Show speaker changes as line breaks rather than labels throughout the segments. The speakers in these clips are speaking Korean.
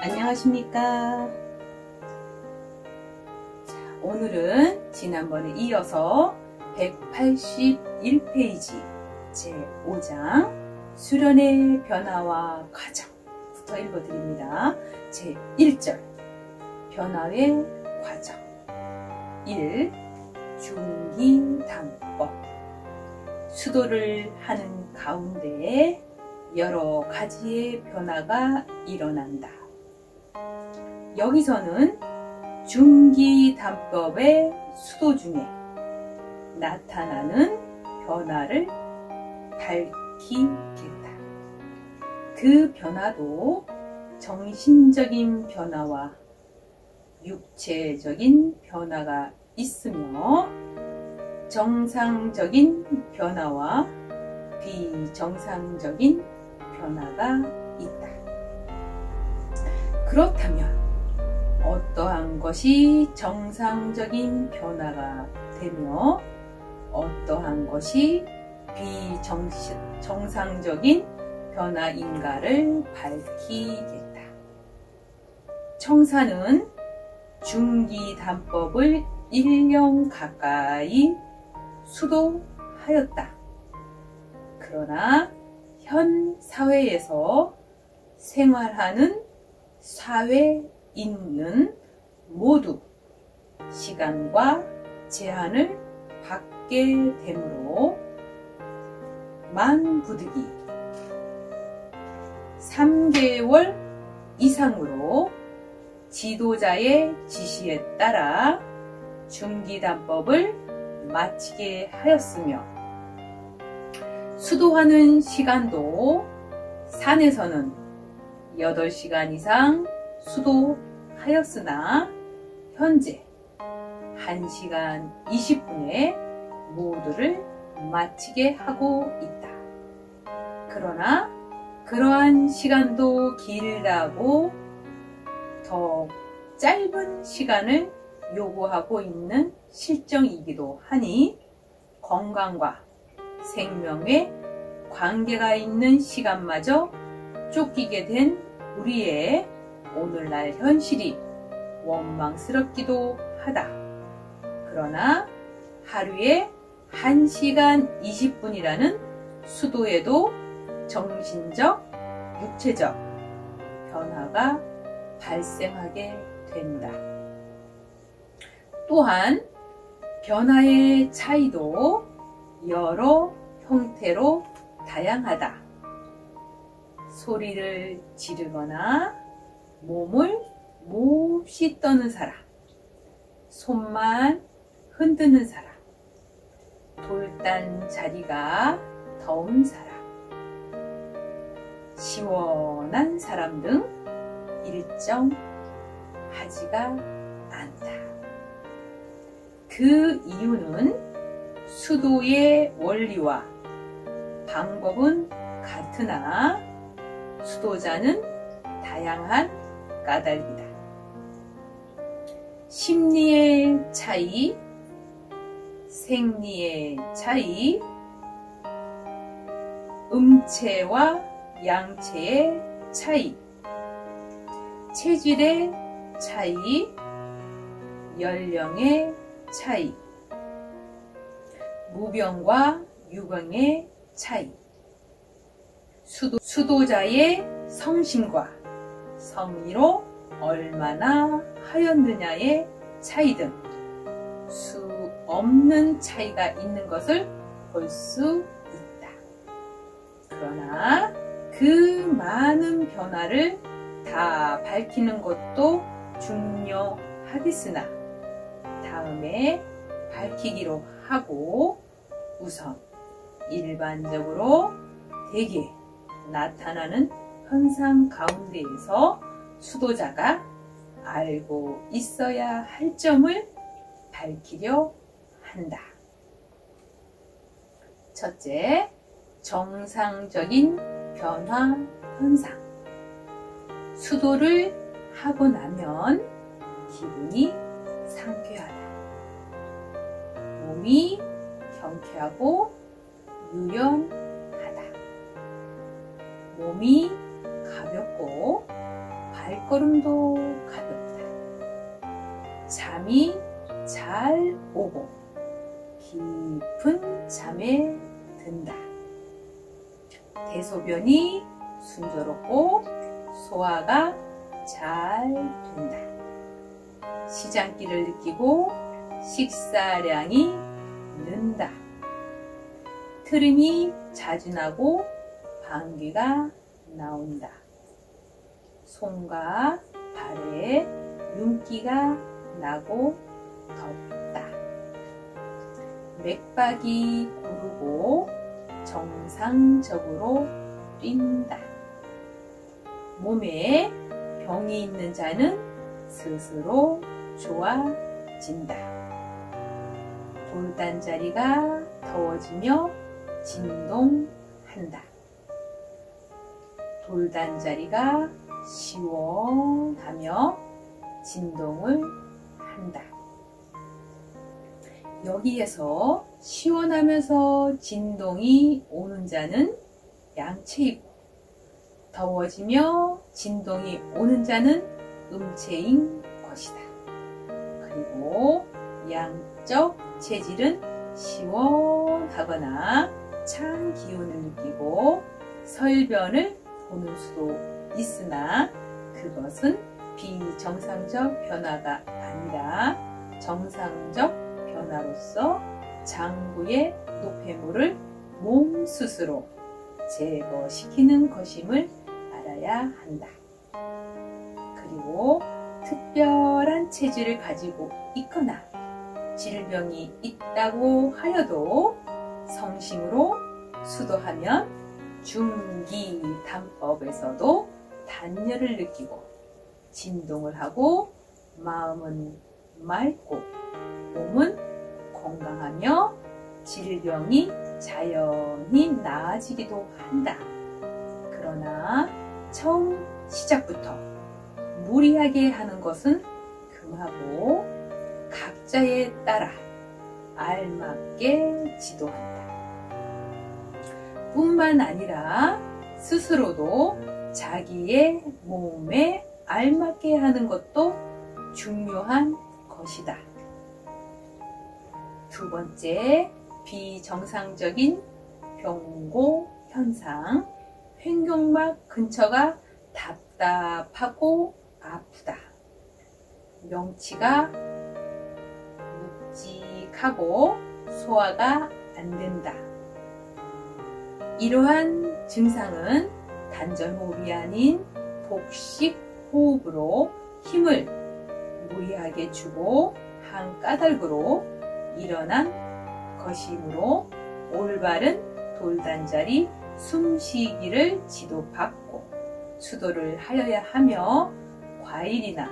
안녕하십니까. 오늘은 지난번에 이어서 181페이지 제5장 수련의 변화와 과정부터 읽어드립니다. 제1절 변화의 과정 1. 중기단법 수도를 하는 가운데 여러 가지의 변화가 일어난다. 여기서는 중기단법의 수도 중에 나타나는 변화를 밝히겠다. 그 변화도 정신적인 변화와 육체적인 변화가 있으며 정상적인 변화와 비정상적인 변화가 있다. 그렇다면 어떠한 것이 정상적인 변화가 되며 어떠한 것이 비정상적인 변화인가를 밝히겠다. 청사는 중기단법을 1년 가까이 수도하였다. 그러나 현 사회에서 생활하는 사회인은 모두 시간과 제한을 받게 되므로 만부득이 3개월 이상으로 지도자의 지시에 따라 중기단법을 마치게 하였으며 수도하는 시간도 산에서는 8시간 이상 수도하였으나 현재 1시간 20분에 모두를 마치게 하고 있다. 그러나 그러한 시간도 길다고 더 짧은 시간을 요구하고 있는 실정이기도 하니 건강과 생명에 관계가 있는 시간마저 쫓기게 된 우리의 오늘날 현실이 원망스럽기도 하다. 그러나 하루에 1시간 20분이라는 수도에도 정신적, 육체적 변화가 발생하게 된다. 또한 변화의 차이도 여러 형태로 다양하다. 소리를 지르거나 몸을 몹시 떠는 사람, 손만 흔드는 사람, 돌단 자리가 더운 사람, 시원한 사람 등 일정하지가 않다. 그 이유는 수도의 원리와 방법은 같으나 수도자는 다양한 까닭이다. 심리의 차이, 생리의 차이, 음체와 양체의 차이, 체질의 차이, 연령의 차이, 무병과 유병의 차이, 수도자의 성심과 성의로 얼마나 하였느냐의 차이 등 수 없는 차이가 있는 것을 볼 수 있다. 그러나 그 많은 변화를 다 밝히는 것도 중요하겠으나 다음에 밝히기로 하고 우선 일반적으로 대개 나타나는 현상 가운데에서 수도자가 알고 있어야 할 점을 밝히려 한다. 첫째, 정상적인 변화 현상. 수도를 하고 나면 기분이 상쾌하다. 몸이 경쾌하고 유연하다. 몸이 가볍고 발걸음도 가볍다. 잠이 잘 오고 깊은 잠에 든다. 대소변이 순조롭고 소화가 잘 된다. 시장기를 느끼고 식사량이 는다. 트림이 자주 나고 방귀가 나온다. 손과 발에 윤기가 나고 덥다. 맥박이 고르고 정상적으로 뛴다. 몸에 병이 있는 자는 스스로 좋아진다. 돌단자리가 더워지며 진동한다. 돌단자리가 시원하며 진동을 한다. 여기에서 시원하면서 진동이 오는 자는 양체이고 더워지며 진동이 오는 자는 음체인 것이다. 그리고 양적 체질은 시원하거나 찬 기운을 느끼고 설변을 보는 수도 있으나 그것은 비정상적 변화가 아니라 정상적 변화로서 장부의 노폐물을 몸 스스로 제거시키는 것임을 알아야 한다. 그리고 특별한 체질을 가지고 있거나 질병이 있다고 하여도 성심으로 수도하면 중기단법에서도 단열을 느끼고 진동을 하고 마음은 맑고 몸은 건강하며 질병이 자연히 나아지기도 한다. 그러나 처음 시작부터 무리하게 하는 것은 금하고 각자에 따라 알맞게 지도한다. 뿐만 아니라 스스로도 자기의 몸에 알맞게 하는 것도 중요한 것이다. 두 번째, 비정상적인 병고 현상, 횡격막 근처가 답답하고 아프다. 명치가 묵직하고 소화가 안 된다. 이러한 증상은 단전호흡이 아닌 복식호흡으로 힘을 무리하게 주고 한 까닭으로 일어난 것이므로 올바른 돌단자리 숨쉬기를 지도받고 수도를 하여야 하며 과일이나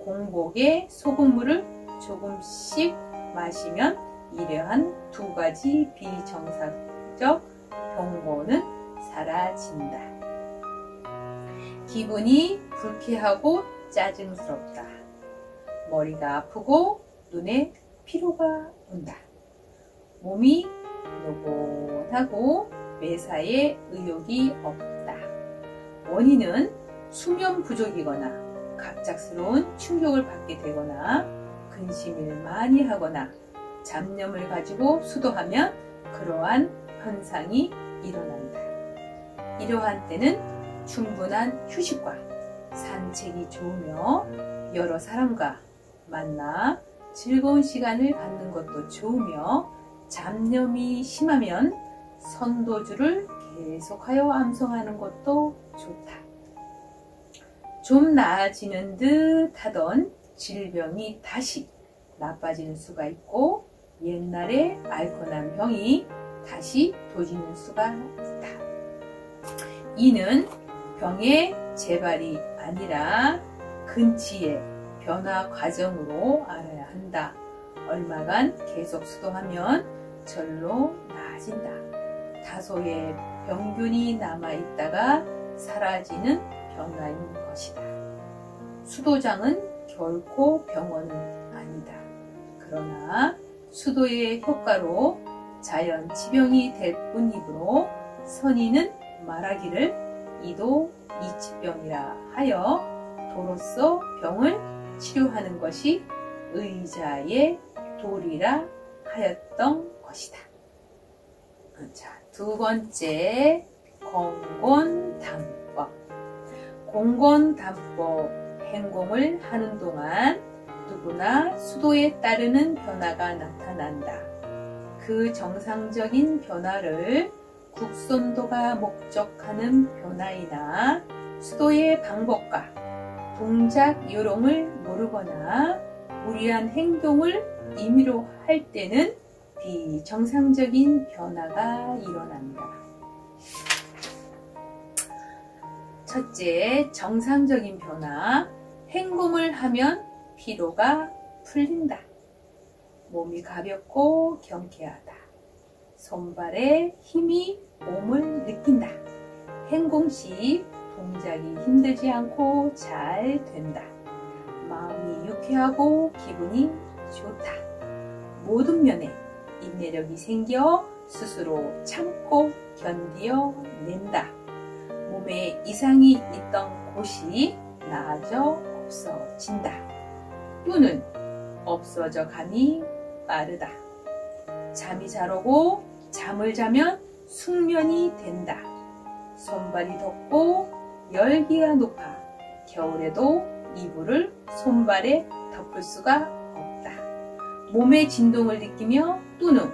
공복에 소금물을 조금씩 마시면 이러한 두 가지 비정상적 병고는 사라진다. 기분이 불쾌하고 짜증스럽다. 머리가 아프고 눈에 피로가 온다. 몸이 노곤하고 매사에 의욕이 없다. 원인은 수면 부족이거나 갑작스러운 충격을 받게 되거나 근심을 많이 하거나 잡념을 가지고 수도하면 그러한 현상이 일어난다. 이러한 때는 충분한 휴식과 산책이 좋으며 여러 사람과 만나 즐거운 시간을 갖는 것도 좋으며 잡념이 심하면 선도주를 계속하여 암송하는 것도 좋다. 좀 나아지는 듯 하던 질병이 다시 나빠지는 수가 있고 옛날에 앓고 난 병이 다시 도지는 수가 있다. 이는 병의 재발이 아니라 근치의 변화 과정으로 알아야 한다. 얼마간 계속 수도하면 절로 나아진다. 다소의 병균이 남아있다가 사라지는 변화인 것이다. 수도장은 결코 병원은 아니다. 그러나 수도의 효과로 자연 지병이 될 뿐이므로 선인은 말하기를 이도 이치병이라 하여 도로서 병을 치료하는 것이 의자의 도리라 하였던 것이다. 자, 두 번째 공곤담법. 공곤담법 행공을 하는 동안 누구나 수도에 따르는 변화가 나타난다. 그 정상적인 변화를 국선도가 목적하는 변화이나 수도의 방법과 동작 요령을 모르거나 무리한 행동을 임의로 할 때는 비정상적인 변화가 일어난다. 첫째, 정상적인 변화. 행공을 하면 피로가 풀린다. 몸이 가볍고 경쾌하다. 손발에 힘이 몸을 느낀다. 행공 시 동작이 힘들지 않고 잘 된다. 마음이 유쾌하고 기분이 좋다. 모든 면에 인내력이 생겨 스스로 참고 견뎌낸다. 몸에 이상이 있던 곳이 나아져 없어진다. 또는 없어져 감이 빠르다. 잠이 잘 오고 잠을 자면 숙면이 된다. 손발이 덥고 열기가 높아 겨울에도 이불을 손발에 덮을 수가 없다. 몸의 진동을 느끼며 또는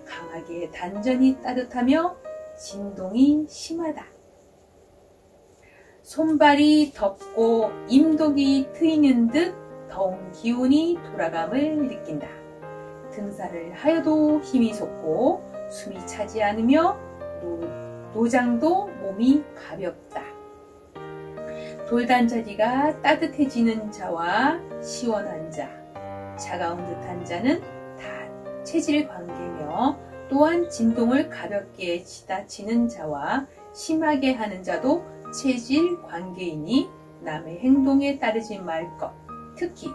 강하게 단전이 따뜻하며 진동이 심하다. 손발이 덥고 임독이 트이는 듯 더운 기운이 돌아감을 느낀다. 등산을 하여도 힘이 솟고 숨이 차지 않으며 노장도 몸이 가볍다. 돌단자리가 따뜻해지는 자와 시원한 자, 차가운 듯한 자는 다 체질 관계며 또한 진동을 가볍게 지나치는 자와 심하게 하는 자도 체질 관계이니 남의 행동에 따르지 말 것. 특히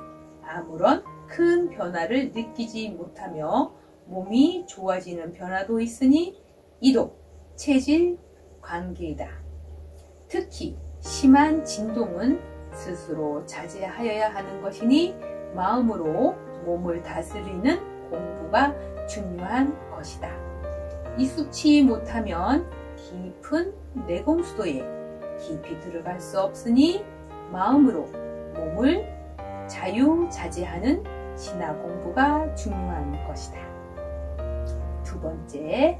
아무런 큰 변화를 느끼지 못하며 몸이 좋아지는 변화도 있으니 이도 체질 관계이다. 특히 심한 진동은 스스로 자제하여야 하는 것이니 마음으로 몸을 다스리는 공부가 중요한 것이다. 익숙치 못하면 깊은 내공수도에 깊이 들어갈 수 없으니 마음으로 몸을 자유자재하는 진화 공부가 중요한 것이다. 두 번째,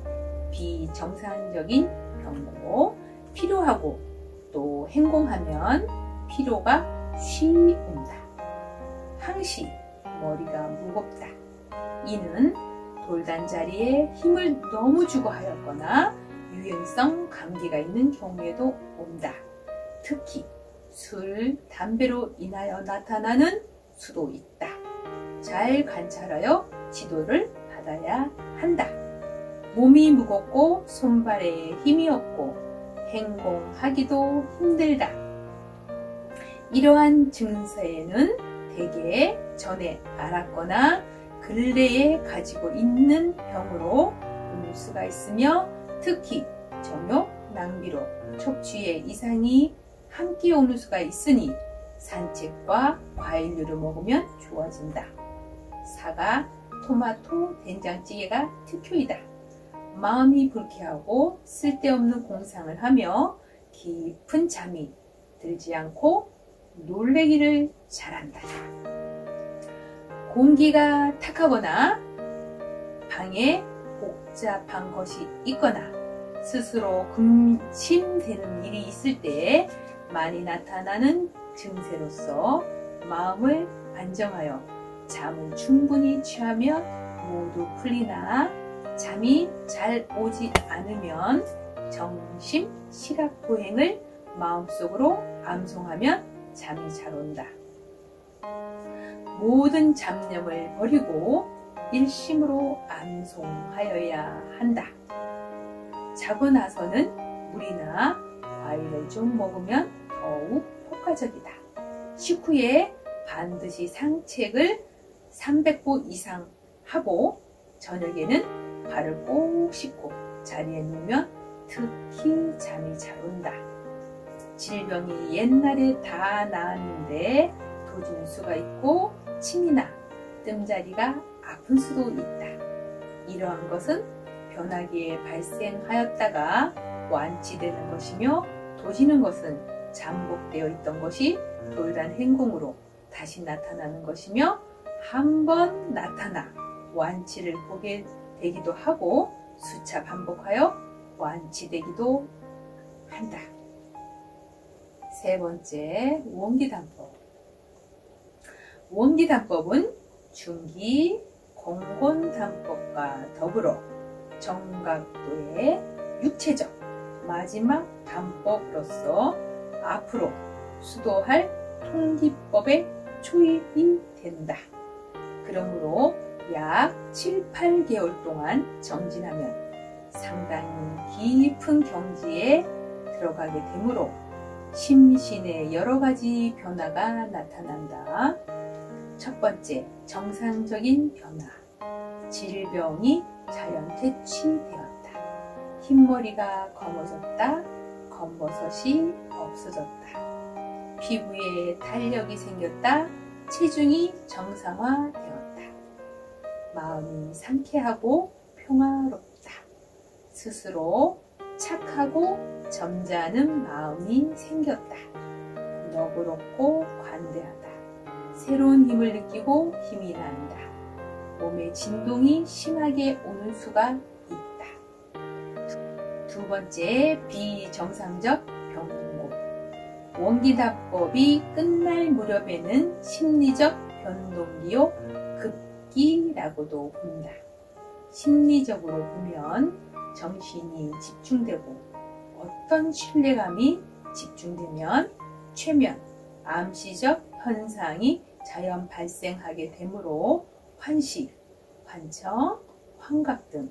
비정상적인 경고. 필요하고 또 행공하면 피로가 쉬 온다. 항시 머리가 무겁다. 이는 돌단자리에 힘을 너무 주고 하였거나 유행성 감기가 있는 경우에도 온다. 특히 술, 담배로 인하여 나타나는 수도 있다. 잘 관찰하여 지도를 받아야 한다. 몸이 무겁고 손발에 힘이 없고 행공하기도 힘들다. 이러한 증세는 대개 전에 알았거나 근래에 가지고 있는 병으로 올 수가 있으며 특히 정욕, 낭비로 척추에 이상이 함께 오는 수가 있으니 산책과 과일류를 먹으면 좋아진다. 사과, 토마토, 된장찌개가 특효이다. 마음이 불쾌하고 쓸데없는 공상을 하며 깊은 잠이 들지 않고 놀래기를 잘한다. 공기가 탁하거나 방에 복잡한 것이 있거나 스스로 근심되는 일이 있을 때 많이 나타나는 증세로서 마음을 안정하여 잠을 충분히 취하면 모두 풀리나 잠이 잘 오지 않으면 정심, 시각 도행을 마음속으로 암송하면 잠이 잘 온다. 모든 잡념을 버리고 일심으로 암송하여야 한다. 자고 나서는 물이나 과일을 좀 먹으면 더욱 효과적이다. 식후에 반드시 산책을 300보 이상 하고 저녁에는 발을 꼭 씻고 자리에 누우면 특히 잠이 잘 온다. 질병이 옛날에 다 나았는데 도질 수가 있고 침이나 뜸자리가 아픈 수도 있다. 이러한 것은 변하기에 발생하였다가 완치되는 것이며 도지는 것은 잠복되어 있던 것이 돌단 행공으로 다시 나타나는 것이며 한 번 나타나 완치를 보게 되기도 하고 수차 반복하여 완치되기도 한다. 세 번째, 원기단법. 원기단법은 중기 공곤단법과 더불어 정각도의 육체적 마지막 단법으로서 앞으로 수도할 통기법에 초입이 된다. 그러므로 약 7, 8개월 동안 정진하면 상당히 깊은 경지에 들어가게 되므로 심신의 여러 가지 변화가 나타난다. 첫 번째, 정상적인 변화. 질병이 자연 퇴치되었다. 흰머리가 검어졌다. 검버섯이 없어졌다. 피부에 탄력이 생겼다. 체중이 정상화되었다. 마음이 상쾌하고 평화롭다. 스스로 착하고 점잖은 마음이 생겼다. 너그럽고 관대하다. 새로운 힘을 느끼고 힘이 난다. 몸의 진동이 심하게 오는 수가 있다. 두 번째, 비정상적 변공. 원기단법이 끝날 무렵에는 심리적 변동기요 급기라고도 본다. 심리적으로 보면 정신이 집중되고 어떤 신뢰감이 집중되면 최면, 암시적 현상이 자연 발생하게 되므로 환시, 환청, 환각 등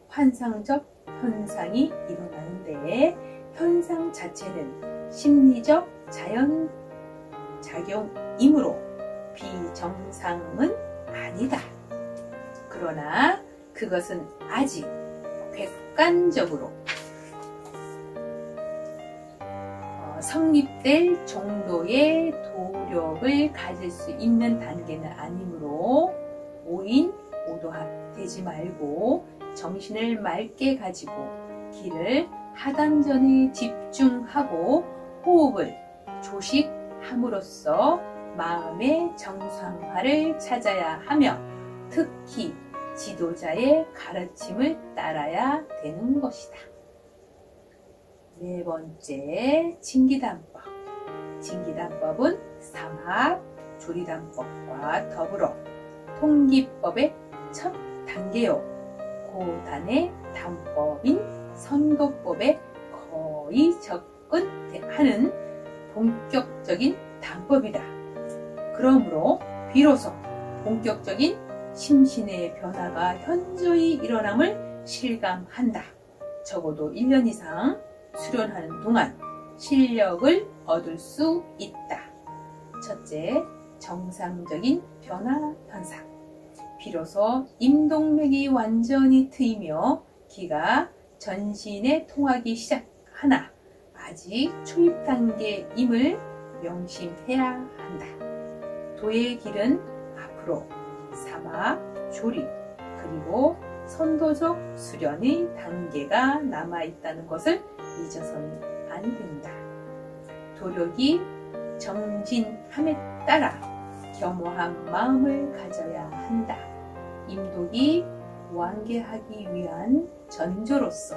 환상적 현상이 일어나는데 현상 자체는 심리적 자연 작용이므로 비정상은 아니다. 그러나 그것은 아직 객관적으로 성립될 정도의 도력을 가질 수 있는 단계는 아니므로 오인오도되지 말고 정신을 맑게 가지고 길을 하단전에 집중하고 호흡을 조식함으로써 마음의 정상화를 찾아야 하며 특히 지도자의 가르침을 따라야 되는 것이다. 네 번째, 진기단법. 진기단법은 삼합 조리단법과 더불어 통기법의 첫 단계요. 고단의 단법인 선도법에 거의 접근하는 본격적인 단법이다. 그러므로 비로소 본격적인 심신의 변화가 현저히 일어남을 실감한다. 적어도 1년 이상 수련하는 동안 실력을 얻을 수 있다. 첫째, 정상적인 변화 현상. 비로소 임동맥이 완전히 트이며 기가 전신에 통하기 시작하나 아직 초입 단계임을 명심해야 한다. 도의 길은 앞으로 삼합, 조리, 그리고 선도적 수련의 단계가 남아있다는 것을 잊어서는 안 된다. 도력이 정진함에 따라 겸허한 마음을 가져야 한다. 임독이 완쾌하기 위한 전조로서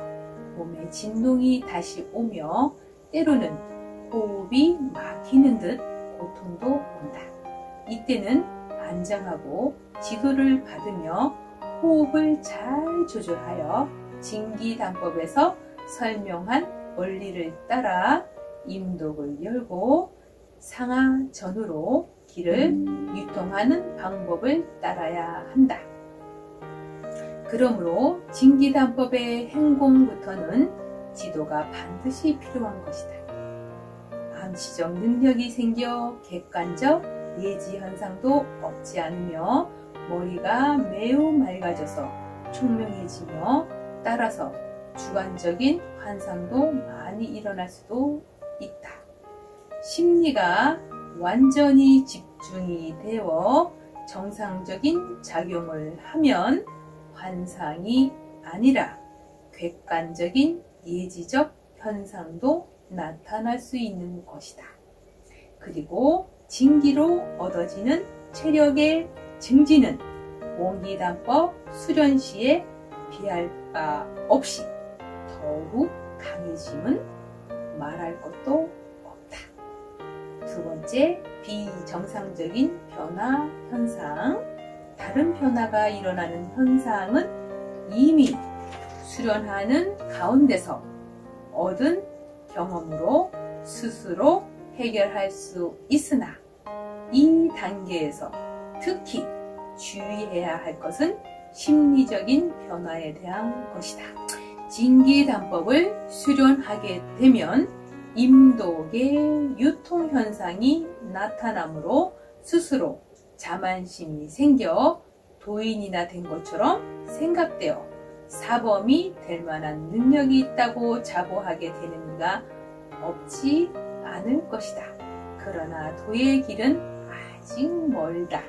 몸의 진동이 다시 오며 때로는 호흡이 막히는 듯 고통도 온다. 이때는 안정하고 지도를 받으며 호흡을 잘 조절하여 진기단법에서 설명한 원리를 따라 임독을 열고 상하전으로 기를 유통하는 방법을 따라야 한다. 그러므로 진기단법의 행공부터는 지도가 반드시 필요한 것이다. 암시적 능력이 생겨 객관적 예지 현상도 없지 않으며 머리가 매우 맑아져서 총명해지며 따라서 주관적인 환상도 많이 일어날 수도 있다. 심리가 완전히 집중이 되어 정상적인 작용을 하면 환상이 아니라 객관적인 예지적 현상도 나타날 수 있는 것이다. 그리고 진기로 얻어지는 체력의 증진은 원기단법 수련 시에 비할 바 없이 더욱 강해짐은 말할 것도 없다. 두 번째, 비정상적인 변화 현상. 다른 변화가 일어나는 현상은 이미 수련하는 가운데서 얻은 경험으로 스스로 해결할 수 있으나 이 단계에서 특히 주의해야 할 것은 심리적인 변화에 대한 것이다. 진기단법을 수련하게 되면 임독의 유통현상이 나타나므로 스스로 자만심이 생겨 도인이나 된 것처럼 생각되어 사범이 될 만한 능력이 있다고 자부하게 되는 이가 없지 않을 것이다. 그러나 도의 길은 아직 멀다.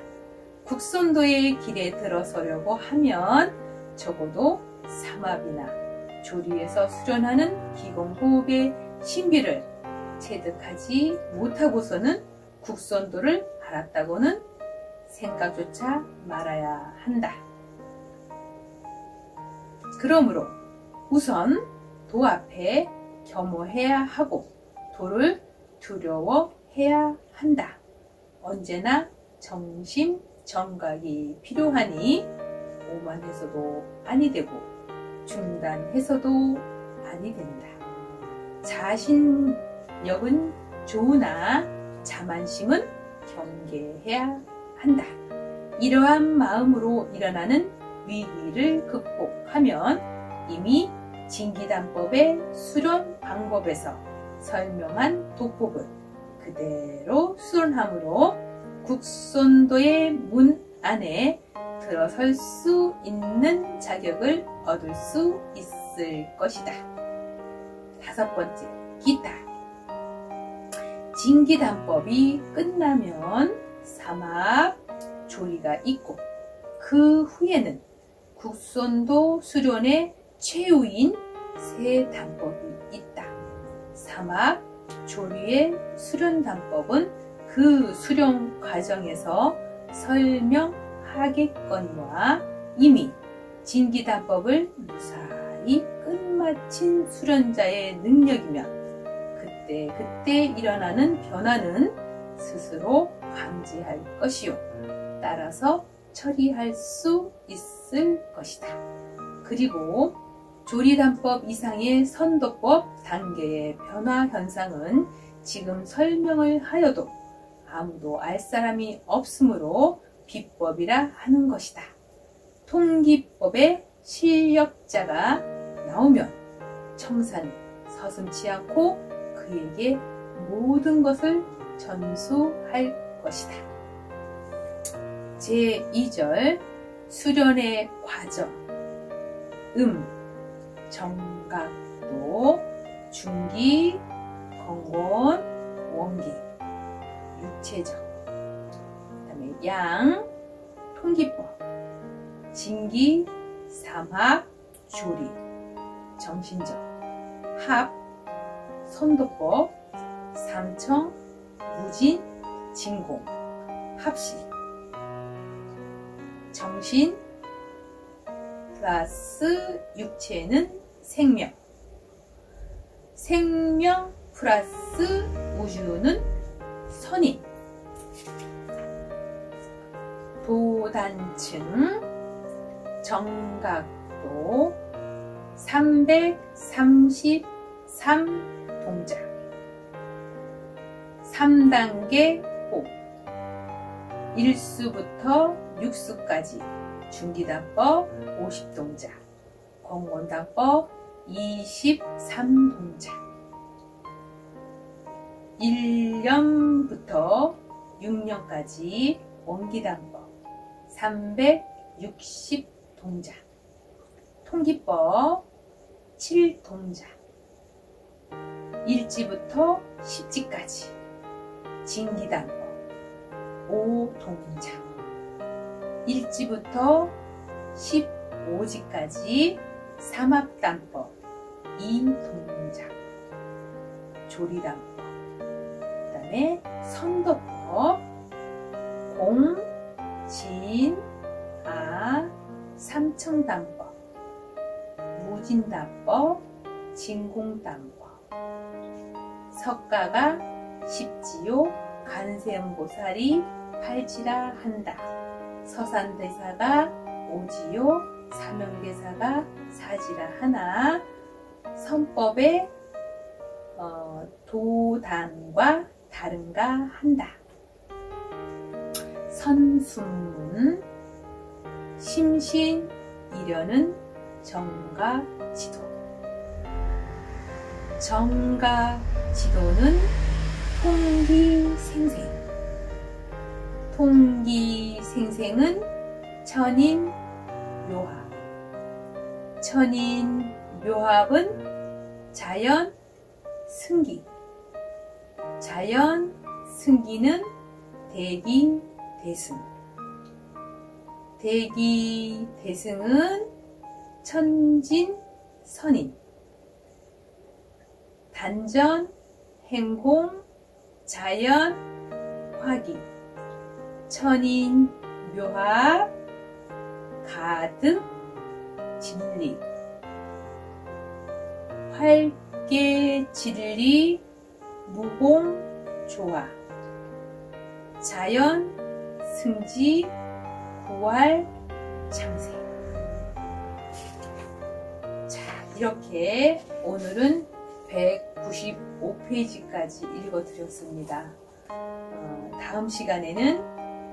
국선도의 길에 들어서려고 하면 적어도 삼합이나 조리에서 수련하는 기공호흡의 신비를 체득하지 못하고서는 국선도를 알았다고는 생각조차 말아야 한다. 그러므로 우선 도 앞에 겸허해야 하고 도를 두려워해야 한다. 언제나 정심정각이 필요하니 오만해서도 아니 되고 중단해서도 아니 된다. 자신력은 좋으나 자만심은 경계해야 한다. 이러한 마음으로 일어나는 위기를 극복하면 이미 진기단법의 수련 방법에서 설명한 도법을 그대로 수련함으로 국선도의 문 안에 들어설 수 있는 자격을 얻을 수 있을 것이다. 다섯 번째, 기타. 진기단법이 끝나면 사막 조리가 있고 그 후에는 국선도 수련의 최후인 세 단법이 있다. 사막 조리의 수련 단법은 그 수련 과정에서 설명하겠거니와 이미 진기단법을 무사히 끝마친 수련자의 능력이면 그때 일어나는 변화는 스스로 감지할 것이요 따라서 처리할 수 있을 것이다. 그리고 조리단법 이상의 선도법 단계의 변화 현상은 지금 설명을 하여도 아무도 알 사람이 없으므로 비법이라 하는 것이다. 통기법의 실력자가 나오면 청산이 서슴지 않고 그에게 모든 것을 전수할 것이다. 제2절 수련의 과정. 정각도, 중기, 건곤, 원기, 육체적. 그 다음에 양, 통기법, 진기, 삼합, 조리, 정신적, 합, 선도법, 삼청, 무진, 진공, 합시. 정신 플러스 육체는 생명, 생명 플러스 우주는 선인. 도단층 정각도 333 동작 3단계 호흡 1수부터 6수까지 중기단법 50동작 건곤단법 23동작 1년부터 6년까지 원기단법 360동작 통기법 7동작 1지부터 10지까지 진기단법, 오동작. 1지부터 15지까지 삼합단법, 이동작, 조리단법, 그 다음에 선도법, 공, 진, 아, 삼청단법, 무진단법, 진공단법. 석가가 십지요 간세음보살이 팔지라 한다. 서산대사가 오지요 사명대사가 사지라 하나. 선법의 도단과 다른가 한다. 선순문 심신 이려는 정가지도. 정가지도는 통기생생. 통기생생은 천인묘합. 천인묘합은 자연승기. 자연승기는 대기대승. 대기대승은 천진선인. 단전, 행공, 자연, 화기. 천인묘합, 가득, 진리. 활계진리, 무공조화. 자연, 승지, 부활, 창세. 자, 이렇게 오늘은 195페이지까지 읽어드렸습니다. 다음 시간에는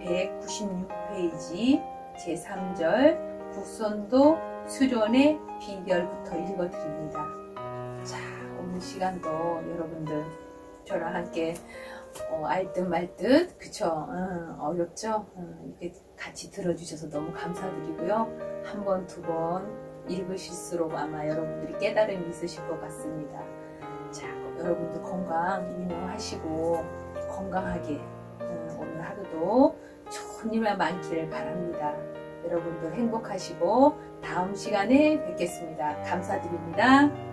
196페이지 제3절 국선도 수련의 비결부터 읽어드립니다. 자, 오늘 시간도 여러분들 저랑 함께 알듯 말듯, 그쵸? 어렵죠? 이렇게 같이 들어주셔서 너무 감사드리고요. 한 번, 두 번 읽으실수록 아마 여러분들이 깨달음이 있으실 것 같습니다. 자, 여러분들 건강 유념하시고 건강하게 오늘 하루도 좋은 일만 많기를 바랍니다. 여러분들 행복하시고 다음 시간에 뵙겠습니다. 감사드립니다.